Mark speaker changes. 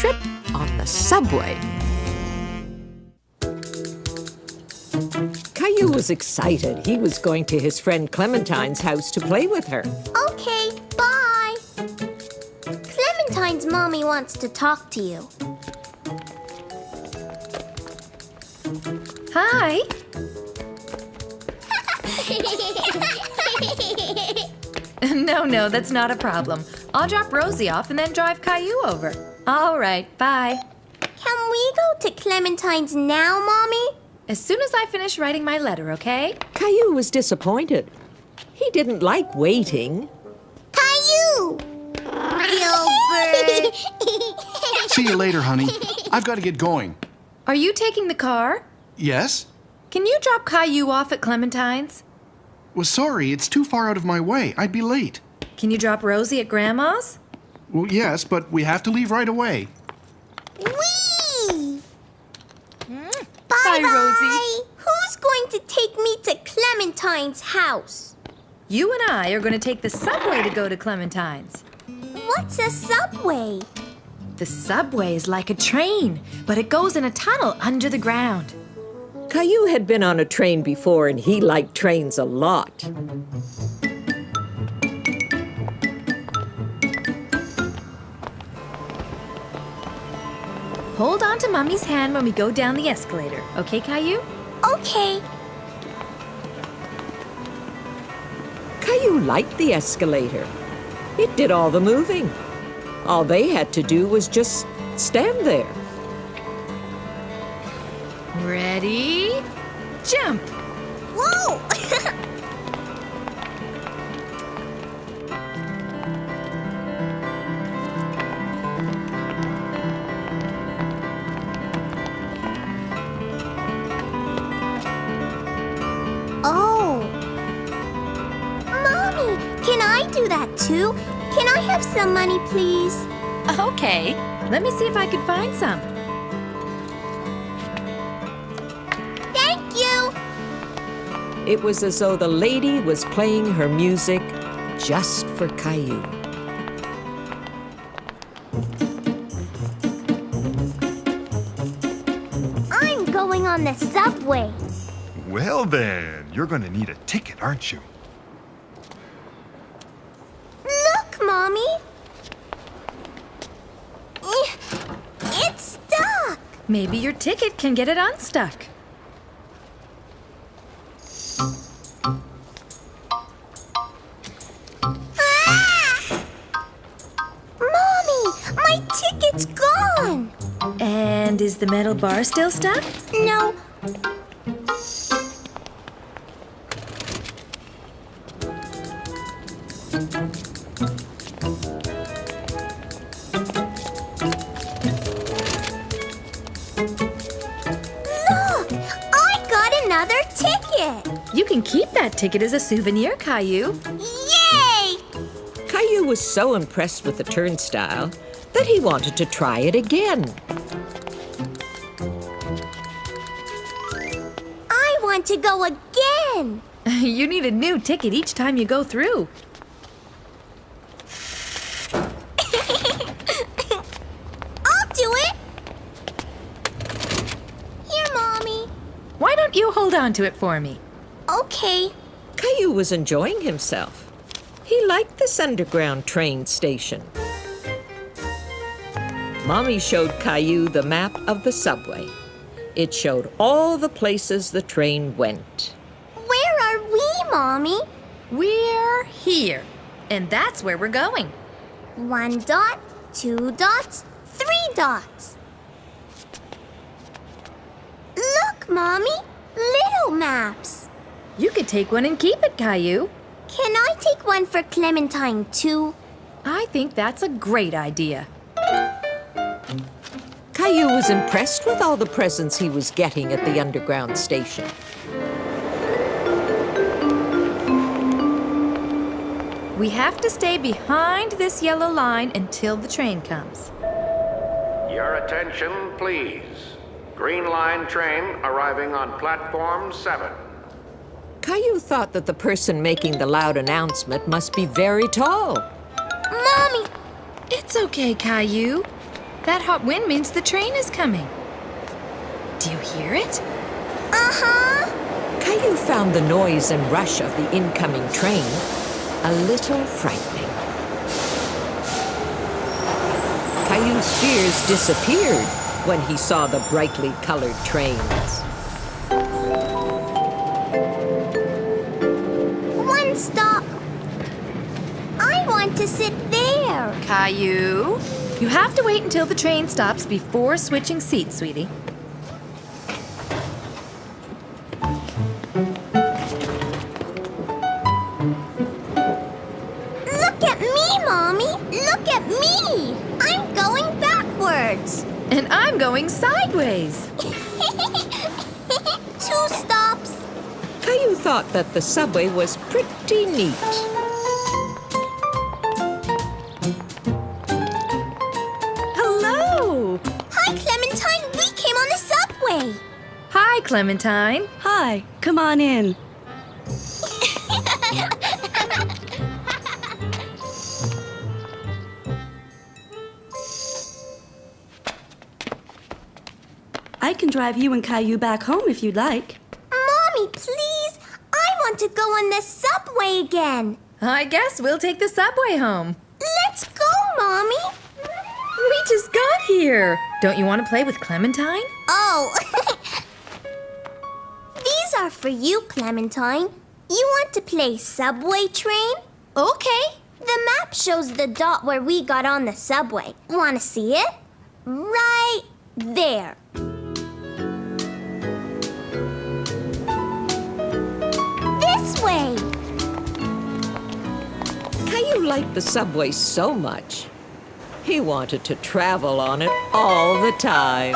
Speaker 1: trip on the subway. Caillou was excited. He was going to his friend Clementine's house to play with her.
Speaker 2: Okay, bye. Clementine's mommy wants to talk to you.
Speaker 3: Hi. No, that's not a problem. I'll drop Rosie off and then drive Caillou over. All right, bye.
Speaker 2: Can we go to Clementine's now, Mommy?
Speaker 3: As soon as I finish writing my letter, okay?
Speaker 1: Caillou was disappointed. He didn't like waiting.
Speaker 2: Caillou! Gilbert!
Speaker 4: See you later, honey. I've got to get going.
Speaker 3: Are you taking the car?
Speaker 4: Yes?
Speaker 3: Can you drop Caillou off at Clementine's?
Speaker 4: Well, sorry, it's too far out of my way. I'd be late.
Speaker 3: Can you drop Rosie at Grandma's?
Speaker 4: Well, yes, but we have to leave right away.
Speaker 2: Whee!
Speaker 3: Bye, Rosie.
Speaker 2: Who's going to take me to Clementine's house?
Speaker 3: You and I are going to take the subway to go to Clementine's.
Speaker 2: What's a subway?
Speaker 3: The subway is like a train, but it goes in a tunnel under the ground.
Speaker 1: Caillou had been on a train before, and he liked trains a lot.
Speaker 3: Hold on to Mummy's hand when we go down the escalator, okay, Caillou?
Speaker 2: Okay.
Speaker 1: Caillou liked the escalator. It did all the moving. All they had to do was just stand there.
Speaker 3: Ready? Jump!
Speaker 2: Whoa! Oh. Mommy, can I do that too? Can I have some money, please?
Speaker 3: Okay, let me see if I can find some.
Speaker 2: Thank you.
Speaker 1: It was as though the lady was playing her music just for Caillou.
Speaker 2: I'm going on the subway.
Speaker 5: Well then, you're going to need a ticket, aren't you?
Speaker 2: Look, Mommy. It's stuck.
Speaker 3: Maybe your ticket can get it unstuck.
Speaker 2: Mommy, my ticket's gone.
Speaker 3: And is the metal bar still stuck?
Speaker 2: No. Look, I got another ticket.
Speaker 3: You can keep that ticket as a souvenir, Caillou.
Speaker 2: Yay!
Speaker 1: Caillou was so impressed with the turnstile that he wanted to try it again.
Speaker 2: I want to go again.
Speaker 3: You need a new ticket each time you go through.
Speaker 2: I'll do it. Here, Mommy.
Speaker 3: Why don't you hold on to it for me?
Speaker 2: Okay.
Speaker 1: Caillou was enjoying himself. He liked this underground train station. Mommy showed Caillou the map of the subway. It showed all the places the train went.
Speaker 2: Where are we, Mommy?
Speaker 3: We're here, and that's where we're going.
Speaker 2: 1 dot, 2 dots, 3 dots. Look, Mommy. Little maps.
Speaker 3: You could take one and keep it, Caillou.
Speaker 2: Can I take one for Clementine, too?
Speaker 3: I think that's a great idea.
Speaker 1: Caillou was impressed with all the presents he was getting at the underground station.
Speaker 3: We have to stay behind this yellow line until the train comes.
Speaker 6: Your attention, please. Green Line train arriving on platform 7.
Speaker 1: Caillou thought that the person making the loud announcement must be very tall.
Speaker 2: Mommy,
Speaker 3: It's okay, Caillou. That hot wind means the train is coming. Do you hear it?
Speaker 2: Uh-huh.
Speaker 1: Caillou found the noise and rush of the incoming train a little frightening. Caillou's fears disappeared when he saw the brightly colored trains.
Speaker 2: One stop. I want to sit there.
Speaker 3: Caillou, you have to wait until the train stops before switching seats, sweetie.
Speaker 2: Look at me, Mommy. Look at me. I'm going backwards.
Speaker 3: And I'm going sideways.
Speaker 2: 2 stops.
Speaker 1: Caillou thought that the subway was pretty neat.
Speaker 3: Hello.
Speaker 2: Hi, Clementine. We came on the subway.
Speaker 3: Hi, Clementine.
Speaker 7: Hi, come on in. I can drive you and Caillou back home if you'd like.
Speaker 2: Mommy, please. I want to go on the subway again.
Speaker 3: I guess we'll take the subway home.
Speaker 2: Let's go, Mommy.
Speaker 3: We just got here. Don't you want to play with Clementine?
Speaker 2: Oh. These are for you, Clementine. You want to play subway train? Okay. The map shows the dot where we got on the subway. Want to see it? Right there. This way.
Speaker 1: Caillou liked the subway so much. He wanted to travel on it all the time.